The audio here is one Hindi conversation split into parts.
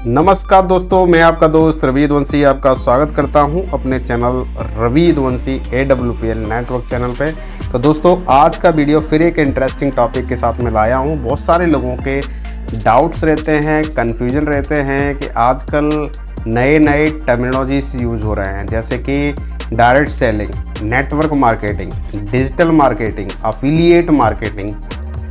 नमस्कार दोस्तों, मैं आपका दोस्त रवि यदुवंशी आपका स्वागत करता हूं अपने channel Ravi Yaduvanshi AWPL network channel पे। तो दोस्तों, आज का वीडियो फिर एक इंटरेस्टिंग टॉपिक के साथ में लाया हूं। बहुत सारे लोगों के डाउट्स रहते हैं, कन्फ्यूजन रहते हैं कि आजकल नए नए टर्मिनोलॉजीज यूज़ हो रहे हैं, जैसे कि direct selling, network marketing, digital marketing, affiliate marketing,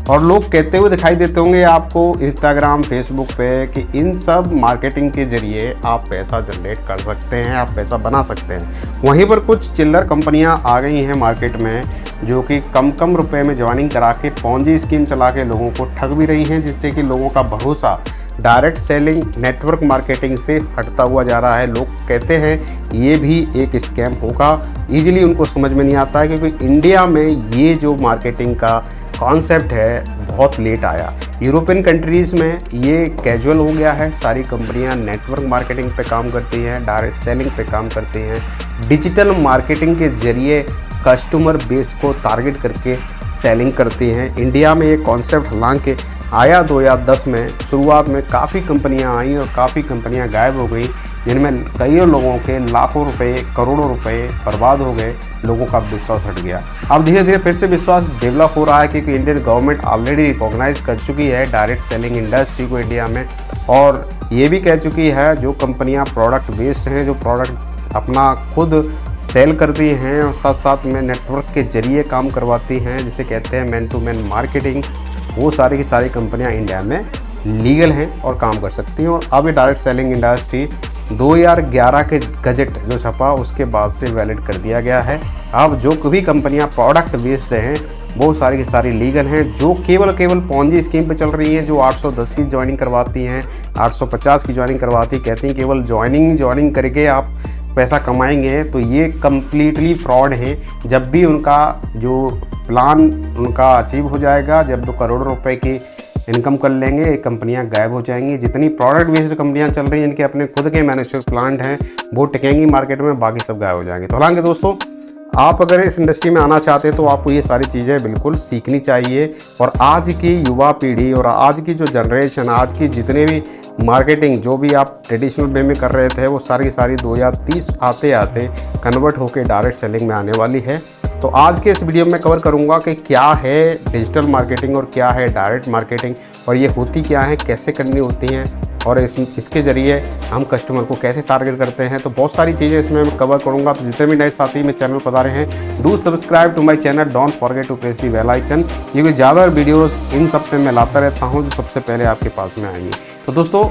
और लोग कहते हुए दिखाई देते होंगे आपको इंस्टाग्राम, फेसबुक पे कि इन सब मार्केटिंग के ज़रिए आप पैसा जनरेट कर सकते हैं, आप पैसा बना सकते हैं। वहीं पर कुछ चिल्लर कंपनियां आ गई हैं मार्केट में, जो कि कम रुपए में ज्वाइनिंग करा के पॉन्जी स्कीम चला के लोगों को ठग भी रही हैं, जिससे कि लोगों का भरोसा डायरेक्ट सेलिंग, नेटवर्क मार्केटिंग से हटता हुआ जा रहा है। लोग कहते हैं ये भी एक स्कैम होगा। ईजिली उनको समझ में नहीं आता है, क्योंकि इंडिया में ये जो मार्केटिंग का कॉन्सेप्ट है बहुत लेट आया। यूरोपियन कंट्रीज़ में ये कैजुअल हो गया है। सारी कंपनियां नेटवर्क मार्केटिंग पे काम करती हैं, डायरेक्ट सेलिंग पे काम करती हैं, डिजिटल मार्केटिंग के ज़रिए कस्टमर बेस को टारगेट करके सेलिंग करती हैं। इंडिया में ये कॉन्सेप्ट हालांकि आया 2010 में, शुरुआत में काफ़ी कंपनियां आई और काफ़ी कंपनियां गायब हो गई, जिनमें कई लोगों के लाखों रुपए, करोड़ों रुपए बर्बाद हो गए। लोगों का विश्वास हट गया। अब धीरे धीरे फिर से विश्वास डेवलप हो रहा है, क्योंकि इंडियन गवर्नमेंट ऑलरेडी रिकॉग्नाइज कर चुकी है डायरेक्ट सेलिंग इंडस्ट्री को इंडिया में, और ये भी कह चुकी है जो कंपनियां प्रोडक्ट बेस्ड हैं, जो प्रोडक्ट अपना खुद सेल करती हैं और साथ साथ में नेटवर्क के जरिए काम करवाती हैं, जिसे कहते हैं मैन टू मैन मार्केटिंग, वो सारी की सारी कंपनियां इंडिया में लीगल हैं और काम कर सकती हैं। और अब ये डायरेक्ट सेलिंग इंडस्ट्री 2011 के गजट जो छपा उसके बाद से वैलिड कर दिया गया है। अब जो भी कंपनियां प्रोडक्ट बेस्ड हैं वो सारी की सारी लीगल हैं। जो केवल पॉन्जी स्कीम पे चल रही हैं, जो 810 की ज्वाइनिंग करवाती हैं, 850 की ज्वाइनिंग करवाती, कहती हैं केवल ज्वाइनिंग करके आप पैसा कमाएंगे, तो ये कम्प्लीटली फ्रॉड है। जब भी उनका जो प्लान उनका अचीव हो जाएगा, जब 2 करोड़ रुपए की इनकम कर लेंगे, ये कंपनियां गायब हो जाएंगी। जितनी प्रोडक्ट बेस्ड कंपनियां चल रही हैं, इनके अपने खुद के मैन्युफैक्चर प्लांट हैं, वो टिकेंगी मार्केट में, बाकी सब गायब हो जाएंगे। तो हालांकि दोस्तों, आप अगर इस इंडस्ट्री में आना चाहते हैं तो आपको ये सारी चीज़ें बिल्कुल सीखनी चाहिए। और आज की युवा पीढ़ी और आज की जो जनरेशन, आज की जितने भी मार्केटिंग जो भी आप ट्रेडिशनल वे में कर रहे थे, वो सारी 2030 आते आते कन्वर्ट होकर डायरेक्ट सेलिंग में आने वाली है। तो आज के इस वीडियो में कवर करूंगा कि क्या है डिजिटल मार्केटिंग और क्या है डायरेक्ट मार्केटिंग, और ये होती क्या है, कैसे करनी होती हैं, और इसके ज़रिए हम कस्टमर को कैसे टारगेट करते हैं। तो बहुत सारी चीज़ें इसमें मैं कवर करूंगा। तो जितने भी नए साथी मेरे चैनल पर आ रहे हैं, do subscribe to my channel, don't forget to press the bell icon, क्योंकि ज़्यादा वीडियोस इन सब पे मैं लाता रहता हूँ जो सबसे पहले आपके पास में आएंगी। तो दोस्तों,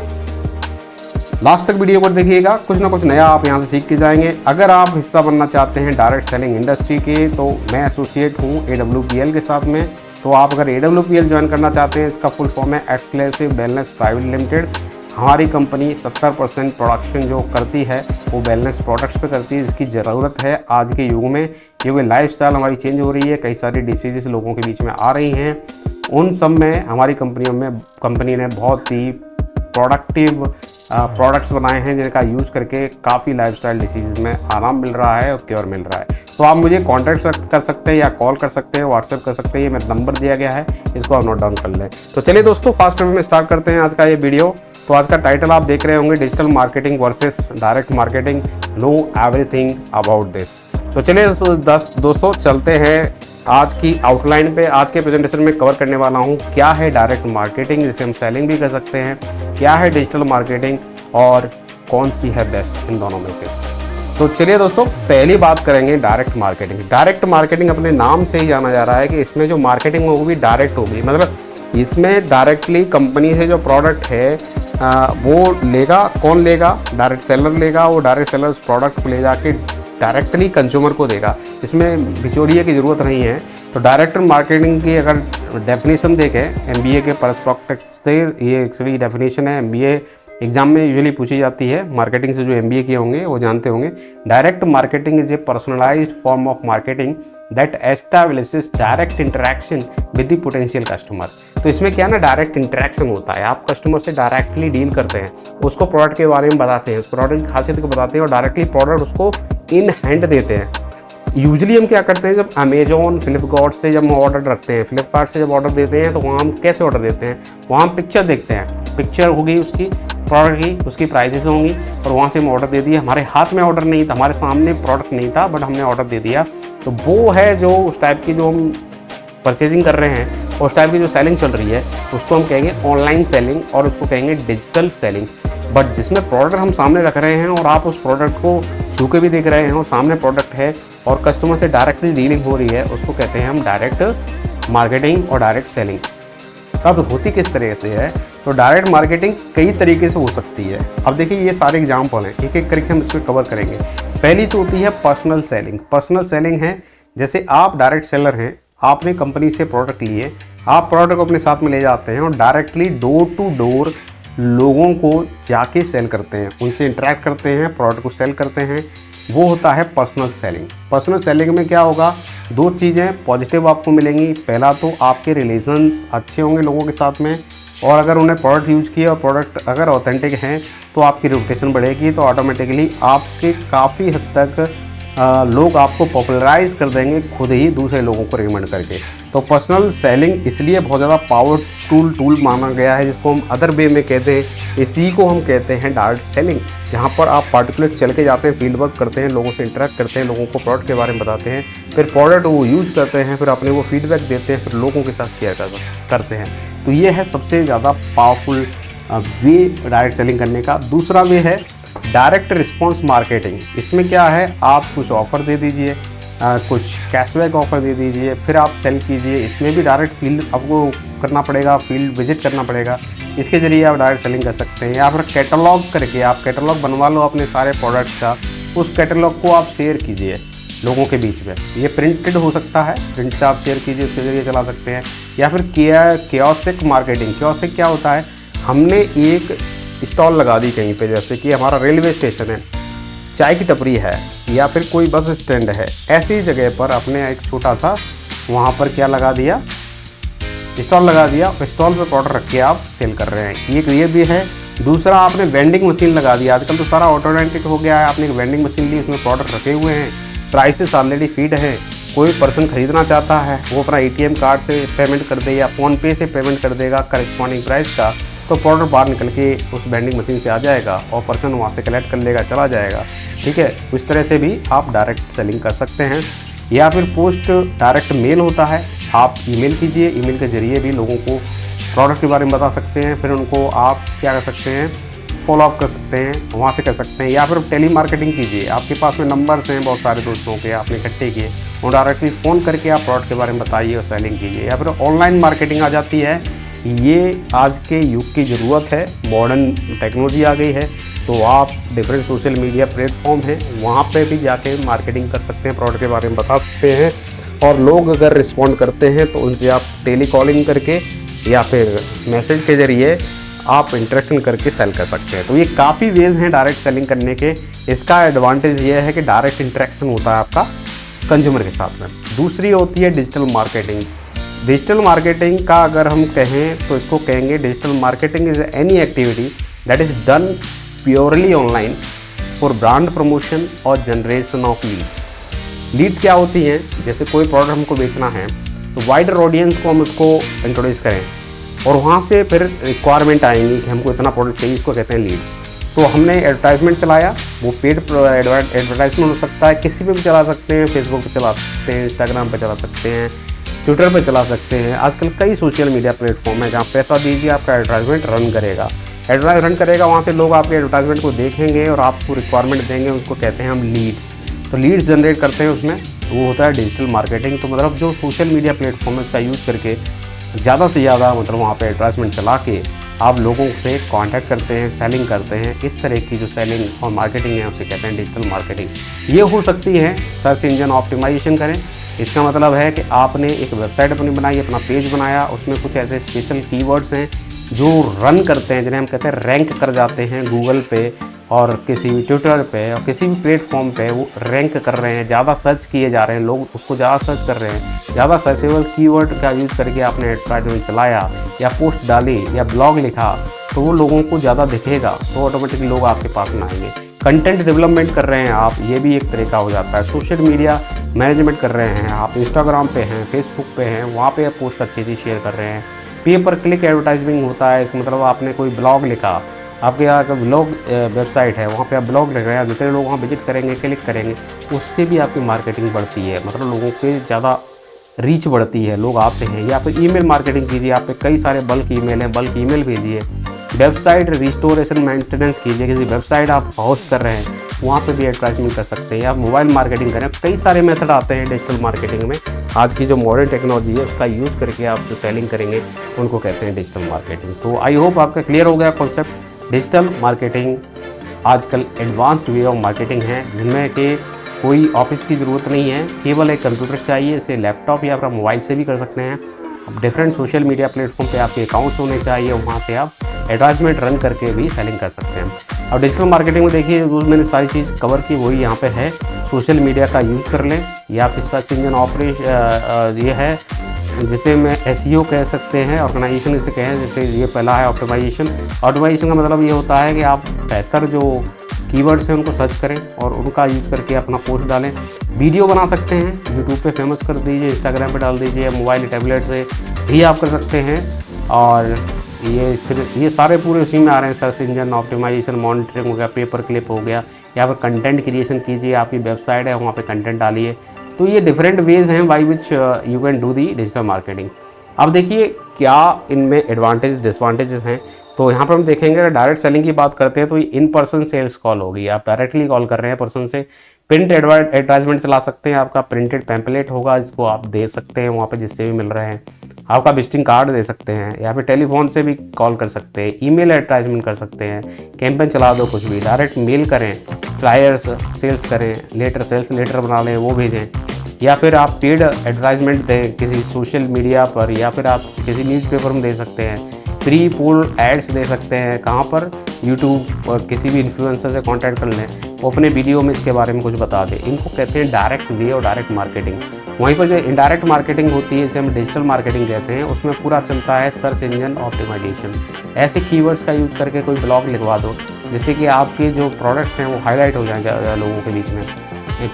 लास्ट तक वीडियो को देखिएगा, कुछ ना कुछ नया आप यहाँ से सीख के जाएंगे। अगर आप हिस्सा बनना चाहते हैं डायरेक्ट सेलिंग इंडस्ट्री के, तो मैं एसोसिएट हूँ AWPL के साथ में। तो आप अगर AWPL ज्वाइन करना चाहते हैं, इसका फुल फॉर्म है एक्सक्लूसिव वेलनेस प्राइवेट लिमिटेड। हमारी कंपनी 70% प्रोडक्शन जो करती है वो वेलनेस प्रोडक्ट्स पे करती है, जिसकी ज़रूरत है आज के युग में, क्योंकि लाइफस्टाइल हमारी चेंज हो रही है, कई सारी डिसीजेस लोगों के बीच में आ रही हैं। उन सब में हमारी कंपनी ने बहुत ही प्रोडक्टिव प्रोडक्ट्स बनाए हैं, जिनका यूज़ करके काफ़ी लाइफस्टाइल डिसीज़ में आराम मिल रहा है और क्योर मिल रहा है। तो आप मुझे कांटेक्ट कर सकते हैं या कॉल कर सकते हैं, व्हाट्सएप कर सकते हैं, ये मेरा नंबर दिया गया है, इसको आप नोट डाउन कर लें। तो चलिए दोस्तों, फास्ट वे में स्टार्ट करते हैं आज का ये वीडियो। तो आज का टाइटल आप देख रहे होंगे, digital marketing versus direct marketing, know everything about this. तो चलिए दोस्तों, चलते हैं आज की आउटलाइन पे। आज के प्रेजेंटेशन में कवर करने वाला हूँ क्या है डायरेक्ट मार्केटिंग, जिसे हम सेलिंग भी कर सकते हैं, क्या है डिजिटल मार्केटिंग, और कौन सी है बेस्ट इन दोनों में से। तो चलिए दोस्तों, पहली बात करेंगे डायरेक्ट मार्केटिंग। डायरेक्ट मार्केटिंग अपने नाम से ही जाना जा रहा है कि इसमें जो मार्केटिंग होगी वो डायरेक्ट होगी, मतलब इसमें डायरेक्टली कंपनी से जो प्रोडक्ट है वो लेगा। कौन लेगा? डायरेक्ट सेलर लेगा। वो डायरेक्ट सेलर उस प्रोडक्ट को ले जाके डायरेक्टली कंज्यूमर को देगा, इसमें बिचौलिए की ज़रूरत नहीं है। तो डायरेक्ट मार्केटिंग की अगर डेफिनेशन देखें MBA के पर्सपेक्टिव से, ये एक्चुअली डेफिनेशन है, MBA एग्जाम में यूजुअली पूछी जाती है। मार्केटिंग से जो MBA किए होंगे वो जानते होंगे। Direct marketing is a personalised form of marketing that establishes direct interaction with the potential customer. तो इसमें क्या ना, डायरेक्ट इंटरेक्शन होता है, आप कस्टमर से डायरेक्टली डील करते हैं, उसको प्रोडक्ट के बारे में बताते हैं, उस प्रोडक्ट की खासियत को बताते हैं और डायरेक्टली प्रोडक्ट उसको इन हैंड देते हैं। यूजुअली हम क्या करते हैं, जब अमेजोन, फ्लिपकार्ट से जब हम ऑर्डर रखते हैं, फ्लिपकार्ट से जब ऑर्डर देते हैं, तो वहाँ हम कैसे ऑर्डर देते हैं, वहाँ हम पिक्चर देखते हैं, पिक्चर होगी उसकी, प्रोडक्ट की उसकी प्राइसेस होंगी और वहाँ से हम ऑर्डर दे दिया। हमारे हाथ में ऑर्डर नहीं था, हमारे सामने प्रोडक्ट नहीं था, बट हमने ऑर्डर दे दिया। तो वो है जो उस टाइप की जो हम परचेजिंग कर रहे हैं, उस टाइप की जो सेलिंग चल रही है, उसको हम कहेंगे ऑनलाइन सेलिंग और उसको कहेंगे डिजिटल सेलिंग। बट जिसमें प्रोडक्ट हम सामने रख रहे हैं और आप उस प्रोडक्ट को छू के भी देख रहे हैं और सामने प्रोडक्ट है और कस्टमर से डायरेक्टली डीलिंग हो रही है, उसको कहते हैं हम डायरेक्ट मार्केटिंग और डायरेक्ट सेलिंग। अब होती किस तरह से है, तो डायरेक्ट मार्केटिंग कई तरीके से हो सकती है। अब देखिए ये सारे एग्जाम्पल हैं, एक एक करके हम इसमें कवर करेंगे। पहली तो होती है पर्सनल सेलिंग। पर्सनल सेलिंग है जैसे आप डायरेक्ट सेलर हैं, आपने कंपनी से प्रोडक्ट लिए, आप प्रोडक्ट को अपने साथ में ले जाते हैं और डायरेक्टली डोर टू डोर लोगों को जाके सेल करते हैं, उनसे इंटरेक्ट करते हैं, प्रोडक्ट को सेल करते हैं, वो होता है पर्सनल सेलिंग। पर्सनल सेलिंग में क्या होगा, दो चीज़ें पॉजिटिव आपको मिलेंगी। पहला तो आपके रिलेशंस अच्छे होंगे लोगों के साथ में, और अगर उन्हें प्रोडक्ट यूज़ किया और प्रोडक्ट अगर ऑथेंटिक हैं तो आपकी रेपुटेशन बढ़ेगी, तो ऑटोमेटिकली आपके काफ़ी हद तक लोग आपको पॉपुलराइज कर देंगे खुद ही दूसरे लोगों को रिकमेंड करके। तो पर्सनल सेलिंग इसलिए बहुत ज़्यादा पावरफुल टूल माना गया है, जिसको हम अदर वे में कहते हैं, इसी को हम कहते हैं डायरेक्ट सेलिंग। जहाँ पर आप पार्टिकुलर चल के जाते हैं, फील्ड वर्क करते हैं, लोगों से इंटरेक्ट करते हैं, लोगों को प्रोडक्ट के बारे में बताते हैं, फिर प्रोडक्ट वो यूज़ करते हैं, फिर अपने वो फीडबैक देते हैं, फिर लोगों के साथ शेयर करते हैं। तो ये है सबसे ज़्यादा पावरफुल वे डायरेक्ट सेलिंग करने का। दूसरा वे है डायरेक्ट रिस्पॉन्स मार्केटिंग। इसमें क्या है, आप कुछ ऑफ़र दे दीजिए, कुछ कैशबैक ऑफ़र दे दीजिए, फिर आप सेल कीजिए। इसमें भी डायरेक्ट फील्ड आपको करना पड़ेगा, फील्ड विजिट करना पड़ेगा, इसके ज़रिए आप डायरेक्ट सेलिंग कर सकते हैं। या फिर कैटलॉग करके आप कैटलॉग बनवा लो अपने सारे प्रोडक्ट्स का, उस कैटलॉग को आप शेयर कीजिए लोगों के बीच में। ये प्रिंटेड हो सकता है, प्रिंट का आप शेयर कीजिए, उसके ज़रिए चला सकते हैं। या फिर कियोस्क मार्केटिंग। कियोस्क क्या होता है, हमने एक स्टॉल लगा दी कहीं पे, जैसे कि हमारा रेलवे स्टेशन है, चाय की टपरी है, या फिर कोई बस स्टैंड है, ऐसी जगह पर आपने एक छोटा सा वहाँ पर क्या लगा दिया, स्टॉल लगा दिया, स्टॉल पे प्रोडक्ट रख के आप सेल कर रहे हैं। एक ये भी है। दूसरा, आपने वेंडिंग मशीन लगा दिया। आजकल तो सारा ऑटोमेटिक हो गया है, आपने एक वेंडिंग मशीन ली, उसमें प्रोडक्ट रखे हुए हैं, प्राइसेस ऑलरेडी फीड है, कोई पर्सन खरीदना चाहता है वो अपना ATM कार्ड से पेमेंट कर दे या फ़ोनपे से पेमेंट कर देगा करस्पॉन्डिंग प्राइस का, तो प्रोडक्ट बाहर निकल के उस वेंडिंग मशीन से आ जाएगा और पर्सन वहाँ से कलेक्ट कर लेगा, चला जाएगा। ठीक है, इस तरह से भी आप डायरेक्ट सेलिंग कर सकते हैं। या फिर पोस्ट डायरेक्ट मेल होता है, आप ईमेल कीजिए, ईमेल के ज़रिए भी लोगों को प्रोडक्ट के बारे में बता सकते हैं, फिर उनको आप क्या कर सकते हैं, फॉलो अप कर सकते हैं, वहाँ से कर सकते हैं। या फिर टेली मार्केटिंग कीजिए, आपके पास में नंबर्स हैं बहुत सारे दोस्तों के, आपने इकट्ठे किए, और डायरेक्टली फ़ोन करके आप प्रोडक्ट के बारे में बताइए और सेलिंग कीजिए। या फिर ऑनलाइन मार्केटिंग आ जाती है, ये आज के युग की ज़रूरत है, मॉडर्न टेक्नोलॉजी आ गई है, तो आप डिफरेंट सोशल मीडिया प्लेटफॉर्म हैं, वहाँ पे भी जाके मार्केटिंग कर सकते हैं, प्रोडक्ट के बारे में बता सकते हैं, और लोग अगर रिस्पॉन्ड करते हैं तो उनसे आप टेली कॉलिंग करके या फिर मैसेज के ज़रिए आप इंटरेक्शन करके सेल कर सकते हैं। तो ये काफ़ी वेज हैं डायरेक्ट सेलिंग करने के। इसका एडवांटेज ये है कि डायरेक्ट इंटरेक्शन होता है आपका कंज्यूमर के साथ में। दूसरी होती है डिजिटल मार्केटिंग। डिजिटल मार्केटिंग का अगर हम कहें तो इसको कहेंगे digital marketing is any activity that is done purely online for brand promotion और जनरेशन ऑफ लीड्स। लीड्स क्या होती हैं, जैसे कोई प्रोडक्ट हमको बेचना है तो वाइडर ऑडियंस को हम उसको इंट्रोड्यूस करें और वहाँ से फिर रिक्वायरमेंट आएंगी कि हमको इतना प्रोडक्ट चाहिए, इसको कहते हैं लीड्स। तो हमने एडवर्टाइजमेंट चलाया, वो पेड एडवर्टाइजमेंट हो सकता है, किसी पे भी चला सकते हैं, फेसबुक पे चला सकते हैं, इंस्टाग्राम पे चला सकते हैं, ट्विटर पे चला सकते हैं। आजकल कई सोशल मीडिया प्लेटफॉर्म है जहाँ पैसा दीजिए आपका एडवर्टाइजमेंट रन करेगा, एडवर्टाइज रन करेगा, वहाँ से लोग आपके एडवर्टाइजमेंट को देखेंगे और आपको रिक्वायरमेंट देंगे, उसको कहते हैं हम लीड्स। तो लीड्स जनरेट करते हैं उसमें, वो होता है डिजिटल मार्केटिंग। तो मतलब जो सोशल मीडिया प्लेटफॉर्म है उसका यूज़ करके ज़्यादा से ज़्यादा मतलब वहाँ पे एडवर्टाइजमेंट चला के आप लोगों से कांटेक्ट करते हैं, सेलिंग करते हैं। इस तरह की जो सेलिंग और मार्केटिंग है उसे कहते हैं डिजिटल मार्केटिंग। ये हो सकती है सर्च इंजन ऑप्टिमाइजेशन करें। इसका मतलब है कि आपने एक वेबसाइट अपनी बनाई, अपना पेज बनाया, उसमें कुछ ऐसे स्पेशल कीवर्ड्स हैं जो रन करते हैं, जिन्हें हम कहते हैं रैंक कर जाते हैं गूगल पे और किसी भी ट्विटर पे और किसी भी प्लेटफॉर्म पे, वो रैंक कर रहे हैं, ज़्यादा सर्च किए जा रहे हैं, लोग उसको ज़्यादा सर्च कर रहे हैं। ज़्यादा सर्चेबल कीवर्ड का यूज़ करके आपने एडवर्टाइजमेंट चलाया या पोस्ट डाली या ब्लॉग लिखा तो वो लोगों को ज़्यादा दिखेगा, तो ऑटोमेटिकली लोग आपके पास में आएंगे। कंटेंट डेवलपमेंट कर रहे हैं आप, ये भी एक तरीका हो जाता है। सोशल मीडिया मैनेजमेंट कर रहे हैं आप, इंस्टाग्राम पे हैं, फेसबुक पे हैं, वहाँ पे आप पोस्ट अच्छी सी शेयर कर रहे हैं। पे पर क्लिक एडवर्टाइजमेंट होता है, इसका मतलब आपने कोई ब्लॉग लिखा आपके यहाँ का ब्लॉग वेबसाइट है, वहाँ पे आप ब्लॉग लिख रहे हैं, जितने लोग वहाँ विजिट करेंगे, क्लिक करेंगे, उससे भी आपकी मार्केटिंग बढ़ती है, मतलब लोगों पे ज़्यादा रीच बढ़ती है, लोग आते हैं। या फिर ईमेल मार्केटिंग कीजिए, आप पे कई सारे बल्क ईमेल हैं, बल्क ईमेल भेजिए। वेबसाइट रिस्टोरेशन मेंटेनेंस कीजिए, किसी वेबसाइट आप होस्ट कर रहे हैं वहाँ पे भी एडवर्टाइजमेंट कर सकते हैं। या मोबाइल मार्केटिंग करें, कई सारे मेथड आते हैं डिजिटल मार्केटिंग में। आज की जो मॉडर्न टेक्नोलॉजी है उसका यूज़ करके आप जो सेलिंग करेंगे उनको कहते हैं डिजिटल मार्केटिंग। तो आई होप आपका क्लियर हो गया कॉन्सेप्ट। डिजिटल मार्केटिंग आजकल एडवांस्ड वे ऑफ मार्केटिंग है, जिनमें कि कोई ऑफिस की ज़रूरत नहीं है, केवल एक कंप्यूटर चाहिए। इसे लैपटॉप या अपना मोबाइल से भी कर सकते हैं। अब डिफरेंट सोशल मीडिया प्लेटफॉर्म पे आपके अकाउंट्स होने चाहिए, वहाँ से आप एडवर्टाइजमेंट रन करके भी सेलिंग कर सकते हैं। अब डिजिटल मार्केटिंग में देखिए जो मैंने सारी चीज़ कवर की वही यहाँ पे है। सोशल मीडिया का यूज़ कर लें, या फिर सर्च इंजन ऑपरेशन ये है जिसे मैं SEO कह सकते हैं, ऑर्गेनाइजेशन इसे कहें। जैसे ये पहला है ऑप्टिमाइजेशन। ऑप्टिमाइजेशन का मतलब ये होता है कि आप बेहतर जो कीवर्ड्स हैं उनको सर्च करें और उनका यूज़ करके अपना पोस्ट डालें। वीडियो बना सकते हैं, यूट्यूब पे फेमस कर दीजिए, इंस्टाग्राम पे डाल दीजिए, मोबाइल टैबलेट से भी आप कर सकते हैं। और ये सारे पूरे उसी में आ रहे हैं। सर्च इंजन ऑप्टिमाइजेशन, मॉनिटरिंग हो गया, पेपर क्लिप हो गया, या फिर कंटेंट क्रिएशन कीजिए। आपकी वेबसाइट है, वहाँ पे कंटेंट डालिए। तो ये डिफरेंट वेज हैं by which you can do the digital marketing. अब देखिए क्या इनमें एडवांटेज डिसवांटेजेस हैं। तो यहाँ पर हम देखेंगे अगर डायरेक्ट सेलिंग की बात करते हैं तो ये इन पर्सन सेल्स कॉल होगी। आप डायरेक्टली कॉल कर रहे हैं पर्सन से। प्रिंट एडवर्टाइजमेंट चला सकते हैं, आपका प्रिंटेड पैम्पलेट होगा जिसको आप दे सकते हैं वहाँ पे जिससे भी मिल रहे हैं। आपका विजिटिंग कार्ड दे सकते हैं, या फिर टेलीफोन से भी कॉल कर सकते हैं, ईमेल एडवर्टाइजमेंट कर सकते हैं, कैंपेन चला दो, कुछ भी डायरेक्ट मेल करें, फ्लायर्स सेल्स करें, लेटर सेल्स लेटर बना लें वो भेजें, या फिर आप पेड एडवर्टाइजमेंट दें किसी सोशल मीडिया पर, या फिर आप किसी न्यूज़पेपर में दे सकते हैं। प्री पोल एड्स दे सकते हैं, कहाँ पर, यूट्यूब और किसी भी इन्फ्लुएंसर से कांटेक्ट कर लें, वो अपने वीडियो में इसके बारे में कुछ बता दें। इनको कहते हैं डायरेक्ट वे और डायरेक्ट मार्केटिंग। वहीं पर जो इनडायरेक्ट मार्केटिंग होती है, इसे हम डिजिटल मार्केटिंग कहते हैं, उसमें पूरा चलता है सर्च इंजन ऑप्टिमाइजेशन। ऐसे कीवर्ड्स का यूज़ करके कोई ब्लॉग लिखवा दो जिससे कि आपके जो प्रोडक्ट्स हैं वो हाईलाइट हो जाएं लोगों के बीच में।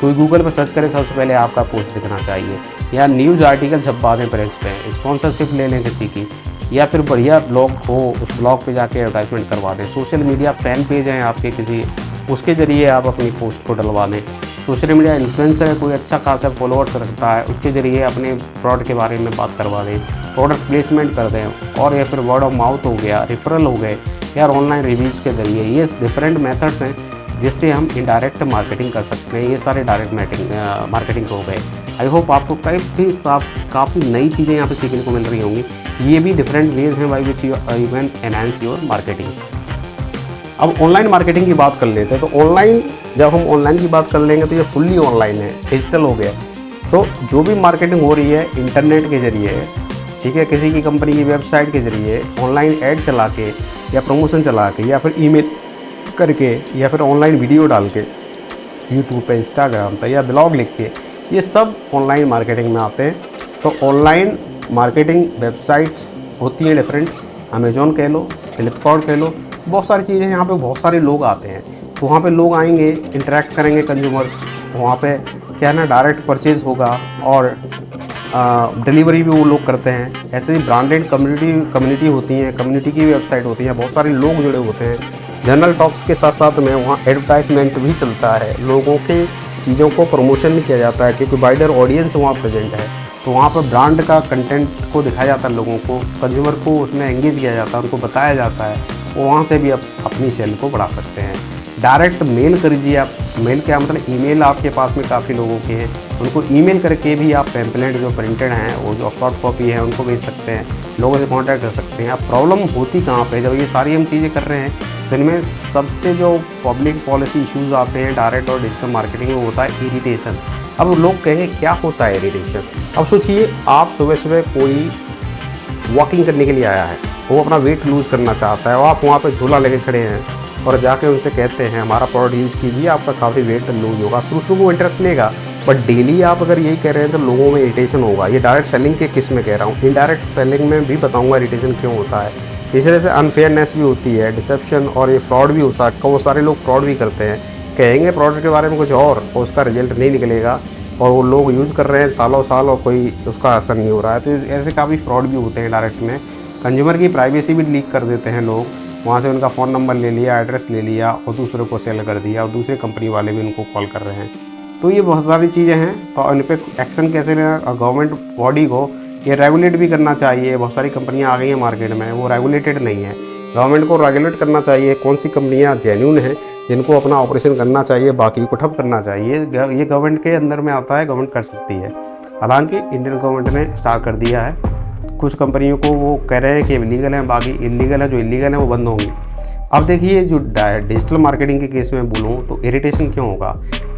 कोई गूगल पर सर्च करे सबसे पहले आपका पोस्ट दिखना चाहिए, या न्यूज़ आर्टिकल छपवा दें प्रेस पे, स्पॉन्सरशिप ले लें किसी की, या फिर बढ़िया ब्लॉग हो उस ब्लॉग पे जाके एडवर्टाइजमेंट करवा दें। सोशल मीडिया फैन पेज हैं आपके किसी, उसके ज़रिए आप अपनी पोस्ट को डलवा दें। सोशल मीडिया इन्फ्लुएंसर है, कोई अच्छा खासा फॉलोअर्स रखता है, उसके ज़रिए अपने प्रोडक्ट के बारे में बात करवा दें, प्रोडक्ट प्लेसमेंट कर दें। और या फिर वर्ड ऑफ माउथ हो गया, रेफरल हो गए, या ऑनलाइन रिव्यूज़ के ज़रिए। ये डिफरेंट मेथड्स हैं जिससे हम इनडायरेक्ट मार्केटिंग कर सकते हैं। ये सारे डायरेक्ट मार्केटिंग हो गए। आई होप आपको काफ़ी नई चीज़ें यहाँ पे सीखने को मिल रही होंगी। ये भी डिफरेंट वेज हैं by which you can enhance your marketing. अब ऑनलाइन मार्केटिंग की बात कर लेते हैं। तो ऑनलाइन, जब हम ऑनलाइन की बात कर लेंगे तो ये फुल्ली ऑनलाइन है, डिजिटल हो गया। तो जो भी मार्केटिंग हो रही है इंटरनेट के ज़रिए, ठीक है, किसी की कंपनी की वेबसाइट के ज़रिए, ऑनलाइन ऐड चला के या प्रमोशन चला के, या फिर ईमेल करके, या फिर ऑनलाइन वीडियो डाल के यूट्यूब पे, इंस्टाग्राम पे, या ब्लॉग लिख के, ये सब ऑनलाइन मार्केटिंग में आते हैं। तो ऑनलाइन मार्केटिंग वेबसाइट्स होती हैं डिफरेंट, अमेजोन कह लो, फ्लिपकार्ट कह लो, बहुत सारी चीज़ें। यहाँ पे बहुत सारे लोग आते हैं, तो वहाँ पे लोग आएंगे, इंटरेक्ट करेंगे कंज्यूमर्स। वहाँ पे क्या है ना, डायरेक्ट परचेज़ होगा और डिलीवरी भी वो लोग करते हैं। ऐसे ही ब्रांडेड कम्युनिटी होती हैं, कम्युनिटी की वेबसाइट होती है, बहुत सारे लोग जुड़े होते हैं। जनरल टॉक्स के साथ साथ में वहाँ एडवर्टाइजमेंट भी चलता है, लोगों के चीज़ों को प्रमोशन भी किया जाता है क्योंकि वाइडर ऑडियंस वहाँ प्रेजेंट है। तो वहाँ पर ब्रांड का कंटेंट को दिखाया जाता है, लोगों को, कंज्यूमर को उसमें एंगेज किया जाता है, उनको बताया जाता है। वो वहाँ से भी आप अपनी सेल को बढ़ा सकते हैं। डायरेक्ट मेल करिए आप। मेल क्या मतलब, ईमेल आपके पास में काफ़ी लोगों के हैं, उनको ईमेल करके भी आप पैम्पलेट जो प्रिंटेड हैं, वो जो सॉफ्ट कॉपी है, उनको भेज सकते हैं, लोगों से कांटेक्ट कर सकते हैं। अब प्रॉब्लम होती कहाँ पे, जब ये सारी हम चीज़ें कर रहे हैं तो इनमें सबसे जो पब्लिक पॉलिसी इश्यूज़ आते हैं डायरेक्ट और डिजिटल मार्केटिंग में, होता है इरिटेशन। अब लोग कहेंगे क्या होता है इरिटेशन। अब सोचिए, आप सुबह सुबह कोई वॉकिंग करने के लिए आया है, वो अपना वेट लूज़ करना चाहता है, और आप वहाँ पे झोला लेके खड़े हैं और जाके उनसे कहते हैं हमारा प्रोडक्ट यूज़ कीजिए, आपका काफ़ी वेट लूज़ होगा। शुरू वो इंटरेस्ट लेगा, बट डेली आप अगर यही कह रहे हैं तो लोगों में इरिटेशन होगा। ये डायरेक्ट सेलिंग के किस में कह रहा हूँ, इनडायरेक्ट सेलिंग में भी बताऊँगा इरिटेशन क्यों होता है। इस तरह से अनफेयरनेस भी होती है, डिसेप्शन, और ये फ्रॉड भी हो सकता है। वो सारे लोग फ्रॉड भी करते हैं, कहेंगे प्रोडक्ट के बारे में कुछ और उसका रिजल्ट नहीं निकलेगा, और वो लोग यूज़ कर रहे हैं सालों साल और कोई उसका असर नहीं हो रहा है। तो ऐसे काफ़ी फ्रॉड भी होते हैं डायरेक्ट में। कंज्यूमर की प्राइवेसी भी लीक कर देते हैं लोग, वहाँ से उनका फ़ोन नंबर ले लिया, एड्रेस ले लिया और दूसरे को सेल कर दिया और दूसरे कंपनी वाले भी उनको कॉल कर रहे हैं। तो ये बहुत सारी चीज़ें हैं, तो इन पर एक्शन कैसे लेना, गवर्नमेंट बॉडी को ये रेगुलेट भी करना चाहिए। बहुत सारी कंपनियाँ आ गई हैं मार्केट में, वो रेगुलेटेड नहीं है। गवर्नमेंट को रेगुलेट करना चाहिए कौन सी कंपनियाँ जेन्युइन हैं जिनको अपना ऑपरेशन करना चाहिए, बाकी को ठप करना चाहिए। ये गवर्नमेंट के अंदर में आता है, गवर्नमेंट कर सकती है। हालांकि इंडियन गवर्नमेंट ने स्टार्ट कर दिया है, कुछ कंपनियों को वो कह रहे हैं कि इलीगल हैं, बाकी इलीगल है, जो इलीगल है वो बंद होंगी। अब देखिए जो डिजिटल मार्केटिंग के केस में बोलूँ तो इरिटेशन क्यों होगा।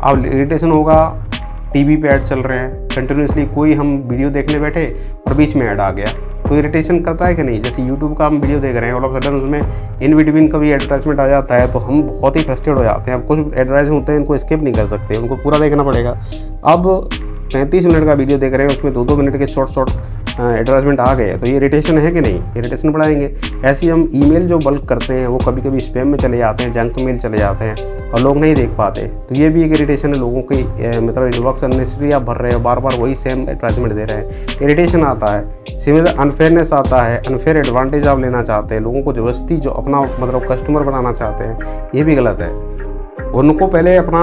अब इरिटेशन होगा, टीवी पे ऐड चल रहे हैं कंटिन्यूसली, कोई हम वीडियो देखने बैठे और बीच में ऐड आ गया तो इरिटेशन करता है कि नहीं। जैसे यूट्यूब का हम वीडियो देख रहे हैं, ऑल ऑफ सडन उसमें इन बिटवीन कभी एडवर्टाइजमेंट आ जाता है तो हम बहुत ही फ्रस्ट्रेट हो जाते हैं। अब कुछ एडवर्टाइजमेंट होते हैं, इनको स्किप नहीं कर सकते, उनको पूरा देखना पड़ेगा। अब 35 मिनट का वीडियो देख रहे हैं, उसमें 2-2 मिनट के शॉर्ट एडवर्टाइजमेंट आ गए, तो ये इरिटेशन है कि नहीं, इरिटेशन बढ़ाएंगे। ऐसे ही हम ईमेल जो बल्क करते हैं वो कभी कभी स्पैम में चले जाते हैं, जंक मेल चले जाते हैं और लोग नहीं देख पाते, तो ये भी एक इरिटेशन है लोगों की। मतलब इनबॉक्स अननेसेसरी आप भर रहे हो, बार बार वही सेम एडवर्टाइजमेंट दे रहे हैं, इरिटेशन आता है। सिमिलर अनफेयरनेस आता है, अनफेयर एडवांटेज आप लेना चाहते हैं, लोगों को ज़बरदस्ती जो अपना मतलब कस्टमर बनाना चाहते हैं, ये भी गलत है। उनको पहले अपना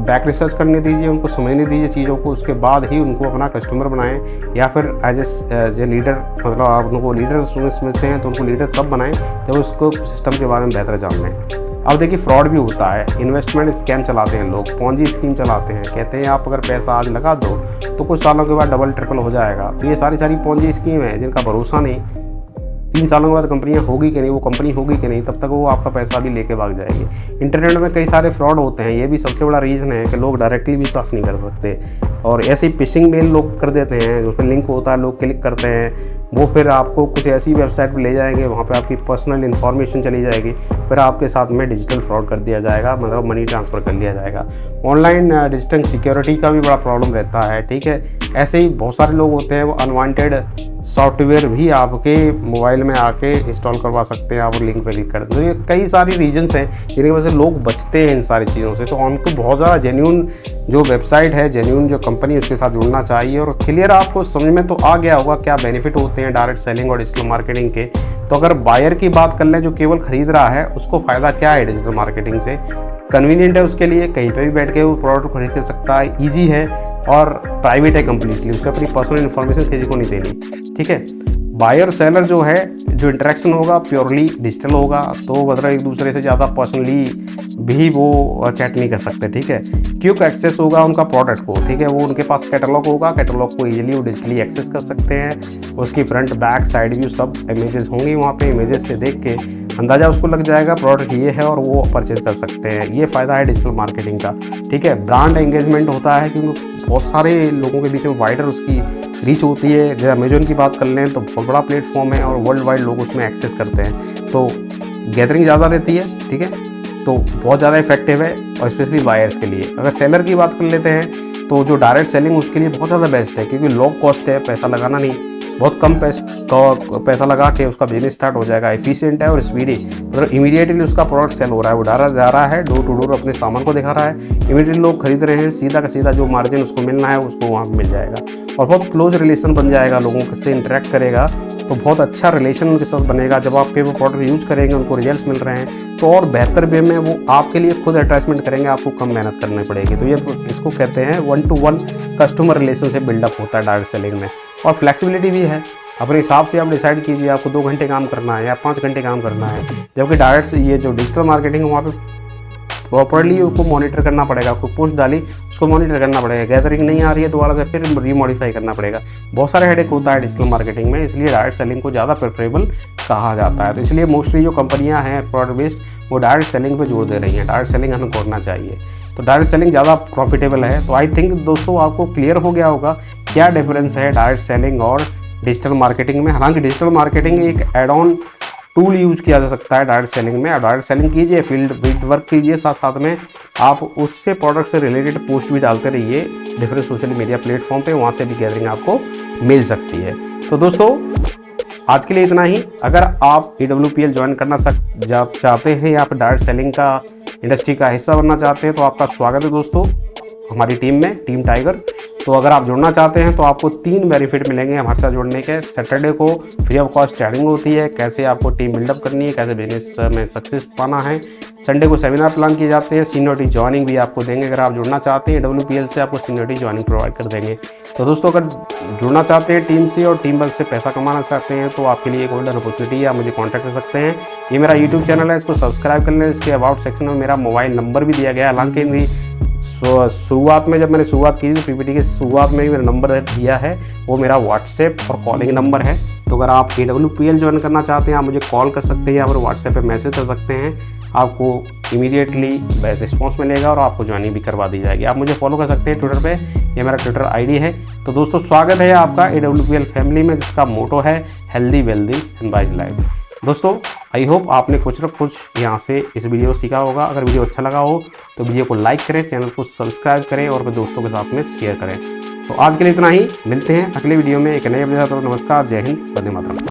बैक रिसर्च करने दीजिए, उनको समझने दीजिए चीज़ों को, उसके बाद ही उनको अपना कस्टमर बनाएं, या फिर एज ए लीडर, मतलब आप उनको लीडर समझते हैं तो उनको लीडर तब बनाएं जब उसको सिस्टम के बारे में बेहतर जान लें। अब देखिए फ्रॉड भी होता है, इन्वेस्टमेंट स्कैम चलाते हैं लोग, पॉन्जी स्कीम चलाते हैं, कहते हैं आप अगर पैसा आज लगा दो तो कुछ सालों के बाद डबल ट्रिपल हो जाएगा। तो ये सारी पॉन्जी स्कीम है जिनका भरोसा नहीं। 3 सालों के बाद कंपनियां होगी कि नहीं, वो कंपनी होगी कि नहीं, तब तक वो आपका पैसा भी लेके भाग जाएगी। इंटरनेट में कई सारे फ्रॉड होते हैं, ये भी सबसे बड़ा रीज़न है कि लोग डायरेक्टली विश्वास नहीं कर सकते और ऐसे ही फिशिंग मेल लोग कर देते हैं, उस पर लिंक होता है, लोग क्लिक करते हैं, वो फिर आपको कुछ ऐसी वेबसाइट पर ले जाएंगे, वहाँ पे आपकी पर्सनल इन्फॉर्मेशन चली जाएगी, फिर आपके साथ में डिजिटल फ्रॉड कर दिया जाएगा, मतलब मनी ट्रांसफ़र कर लिया जाएगा। ऑनलाइन डिजिटल सिक्योरिटी का भी बड़ा प्रॉब्लम रहता है, ठीक है। ऐसे ही बहुत सारे लोग होते हैं, वो अनवांटेड सॉफ्टवेयर भी आपके मोबाइल में आके इंस्टॉल करवा सकते हैं, आप लिंक पे क्लिक कर दें। तो ये कई सारी रीजंस हैं जिनकी वजह से लोग बचते हैं इन सारी चीज़ों से। तो उनको बहुत ज़्यादा जेन्युइन जो वेबसाइट है, जेन्युइन जो कंपनी, उसके साथ जुड़ना चाहिए। और क्लियर आपको समझ में तो आ गया होगा क्या बेनिफिट होते हैं डायरेक्ट सेलिंग और डिजिटल मार्केटिंग के। तो अगर बायर की बात कर लें जो केवल खरीद रहा है, उसको फ़ायदा क्या है डिजिटल मार्केटिंग से। कन्वीनियंट है उसके लिए, कहीं पर भी बैठ के वो प्रोडक्ट खरीद सकता है, ईजी है और प्राइवेट है कम्प्लीटली, उसे अपनी पर्सनल इन्फॉर्मेशन किसी को नहीं देनी, ठीक है। बायर और सेलर जो है, जो इंटरेक्शन होगा प्योरली डिजिटल होगा, तो मतलब एक दूसरे से ज़्यादा पर्सनली भी वो चैट नहीं कर सकते, ठीक है। क्योंकि एक्सेस होगा उनका प्रोडक्ट को, ठीक है, वो उनके पास कैटलॉग होगा, कैटलॉग को इजीली वो डिजिटली एक्सेस कर सकते हैं। उसकी फ्रंट बैक साइड व्यू सब इमेजेस होंगी वहाँ पे, इमेजेस से देख के अंदाज़ा उसको लग जाएगा प्रोडक्ट ये है और वो परचेज कर सकते हैं। ये फ़ायदा है डिजिटल मार्केटिंग का, ठीक है। ब्रांड एंगेजमेंट होता है क्योंकि बहुत सारे लोगों के बीच में वाइडर उसकी रीच होती है। जैसे अमेजोन की बात कर लें तो बहुत बड़ा प्लेटफॉर्म है और वर्ल्ड वाइड लोग उसमें एक्सेस करते हैं, तो गैदरिंग ज़्यादा रहती है, ठीक है। तो बहुत ज़्यादा इफेक्टिव है और स्पेशली बायर्स के लिए। अगर सेलर की बात कर लेते हैं तो जो डायरेक्ट सेलिंग उसके लिए बहुत ज़्यादा बेस्ट है, क्योंकि लो कॉस्ट है, पैसा लगाना नहीं, बहुत कम पैसा लगा के उसका बिजनेस स्टार्ट हो जाएगा। एफिशिएंट है और स्पीडी, मतलब इमीडिएटली उसका प्रोडक्ट सेल हो रहा है, वो डायरेक्ट जा रहा है, डोर टू डोर अपने सामान को दिखा रहा है, इमीडिएटली लोग खरीद रहे हैं, सीधा का सीधा जो मार्जिन उसको मिलना है उसको वहाँ मिल जाएगा और बहुत क्लोज रिलेशन बन जाएगा, लोगों से इंटरेक्ट करेगा तो बहुत अच्छा रिलेशन उनके साथ बनेगा। जब आपके वो प्रोडक्ट यूज करेंगे, उनको रिजल्ट्स मिल रहे हैं, तो और बेहतर वे में वो आपके लिए खुद अटैचमेंट करेंगे, आपको कम मेहनत करनी पड़ेगी। तो ये इसको कहते हैं 1-to-1 कस्टमर रिलेशन से बिल्डअप होता है डायरेक्ट सेलिंग में। और फ्लेक्सिबिलिटी भी है, अपने हिसाब से आप डिसाइड कीजिए आपको 2 घंटे काम करना है या 5 घंटे काम करना है। जबकि डायरेक्ट ये जो डिजिटल मार्केटिंग है वहाँ पे प्रॉपर्ली उसको मॉनिटर करना पड़ेगा, आपको पोस्ट डाली उसको मॉनिटर करना पड़ेगा, गैदरिंग नहीं आ रही है दोबारा से फिर रीमॉडिफाई करना पड़ेगा, बहुत सारे हेडेक होता है डिजिटल मार्केटिंग में। इसलिए डायरेक्ट सेलिंग को ज़्यादा प्रेफरेबल कहा जाता है। तो इसलिए मोस्टली जो कंपनियां हैं प्रोडक्ट बेस्ड, वो डायरेक्ट सेलिंग पे जोर दे रही हैं, डायरेक्ट सेलिंग हमें करना चाहिए। तो डायरेक्ट सेलिंग ज़्यादा प्रॉफिटेबल है। तो आई थिंक दोस्तों आपको क्लियर हो गया होगा क्या डिफरेंस है डायरेक्ट सेलिंग और डिजिटल मार्केटिंग में। हालांकि डिजिटल मार्केटिंग एक एड ऑन टूल यूज किया जा सकता है डायरेक्ट सेलिंग में। डायरेक्ट सेलिंग कीजिए, फील्ड वर्क कीजिए, साथ साथ में आप उससे प्रोडक्ट से रिलेटेड पोस्ट भी डालते रहिए डिफरेंट सोशल मीडिया प्लेटफॉर्म पे, वहाँ से भी गैदरिंग आपको मिल सकती है। तो दोस्तों आज के लिए इतना ही। अगर आप EWPL ज्वाइन करना चाहते हैं या फिर डायरेक्ट सेलिंग का इंडस्ट्री का हिस्सा बनना चाहते हैं तो आपका स्वागत है दोस्तों। हमारी टीम में, टीम टाइगर। तो अगर आप जुड़ना चाहते हैं तो आपको 3 बेनिफिट मिलेंगे हमारे साथ जुड़ने के। सैटरडे को फ्री ऑफ कॉस्ट ट्रेनिंग होती है, कैसे आपको टीम बिल्डअप करनी है, कैसे बिजनेस में सक्सेस पाना है। संडे को सेमिनार प्लान किए जाते हैं, सीनियरिटी ज्वाइनिंग भी आपको देंगे। अगर आप जुड़ना चाहते हैं WPL से, आपको सीनियरिटी ज्वाइनिंग प्रोवाइड कर देंगे। तो दोस्तों, अगर जुड़ना चाहते हैं टीम से और टीम वर्क से पैसा कमाना चाहते हैं तो आपके लिए एक गोल्डन अपॉर्चुनिटी है, आप मुझे कॉन्टैक्ट कर सकते हैं। ये मेरा यूट्यूब चैनल है, इसको सब्सक्राइब कर लें। इसके अबाउट सेक्शन में मेरा मोबाइल नंबर भी दिया गया है। हालांकि मेरी शुरुआत में, जब मैंने शुरुआत की थी PPT की शुरुआत में भी मेरा नंबर दिया है, वो मेरा व्हाट्सएप और कॉलिंग नंबर है। तो अगर आप AWPL ज्वाइन करना चाहते हैं, आप मुझे कॉल कर सकते हैं या फिर व्हाट्सएप पे मैसेज कर सकते हैं। आपको इमीडिएटली रिस्पॉन्स मिलेगा और आपको ज्वाइनिंग भी करवा दी जाएगी। आप मुझे फॉलो कर सकते हैं ट्विटर पे, ये मेरा ट्विटर ID है। तो दोस्तों, स्वागत है आपका AWPL फैमिली में, जिसका मोटो है healthy wealthy and wise life. दोस्तों, आई होप आपने कुछ न कुछ यहाँ से इस वीडियो सीखा होगा। अगर वीडियो अच्छा लगा हो तो वीडियो को लाइक करें, चैनल को सब्सक्राइब करें और अपने दोस्तों के साथ में शेयर करें। तो आज के लिए इतना ही, मिलते हैं अगले वीडियो में एक नए वीडियो के साथ। नमस्कार, जय हिंद, वंदे मातरम।